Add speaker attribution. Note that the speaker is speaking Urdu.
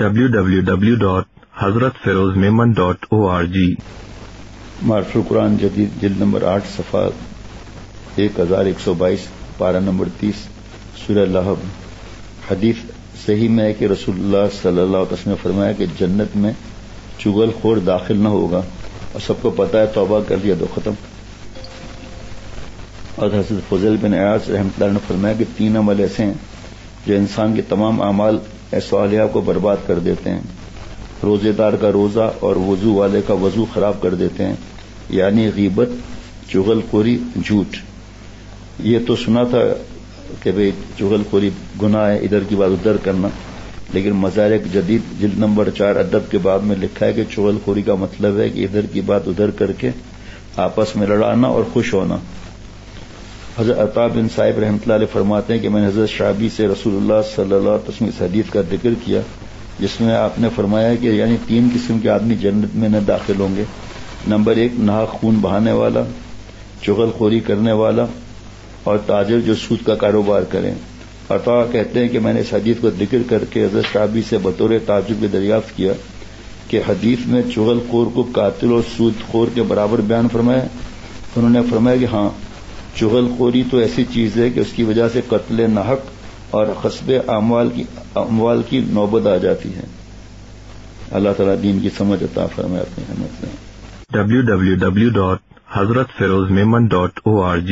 Speaker 1: www.hazratfirozmemon.org
Speaker 2: معرف القرآن جدید جلد نمبر 8 صفحہ 1122 پارہ نمبر 30 سورہ لہب۔ حدیث صحیح میں ہے کہ رسول اللہ صلی اللہ علیہ وسلم نے فرمایا کہ جنت میں چغل خور داخل نہ ہوگا، اور سب کو پتہ ہے توبہ کر لیا تو ختم۔ اور حضرت فضیل بن عیاض رحمۃ اللہ نے فرمایا کہ 3 عمل ایسے ہیں جو انسان کے تمام اعمال صالحہ کو برباد کر دیتے ہیں۔ روزے دار کا روزہ اور وضو والے کا وضو خراب کر دیتے ہیں، یعنی غیبت، چغل خوری، جھوٹ۔ یہ تو سنا تھا کہ بھئی چغل خوری گناہ ہے، ادھر کی بات ادھر کرنا، لیکن مدارک جدید جلد نمبر 4 ادب کے باب میں لکھا ہے کہ چغل خوری کا مطلب ہے کہ ادھر کی بات ادھر کر کے آپس میں لڑانا اور خوش ہونا۔ حضرت عطا بن صاحب رحمۃ اللہ علیہ فرماتے ہیں کہ میں نے حضرت شعبی سے رسول اللہ صلی اللہ علیہ وسلم اس حدیث کا ذکر کیا جس میں آپ نے فرمایا کہ یعنی 3 قسم کے آدمی جنت میں نہ داخل ہوں گے۔ نمبر 1 ناحق خون بہانے والا، چغل خوری کرنے والا، اور تاجر جو سود کا کاروبار کریں۔ عطا کہتے ہیں کہ میں نے اس حدیث کو ذکر کر کے حضرت شعبی سے بطور تعجب کے دریافت کیا کہ حدیث میں چغل خور کو قاتل اور سود خور کے برابر بیان فرمایا۔ انہوں نے فرمایا کہ ہاں، چغل خوری تو ایسی چیز ہے کہ اس کی وجہ سے قتل ناحق اور غصب اموال کی نوبت آ جاتی ہے۔ اللہ تعالیٰ دین کی سمجھ عطا فرمائے اپنی رحمت سے۔
Speaker 1: www.hazratfirozmemon.org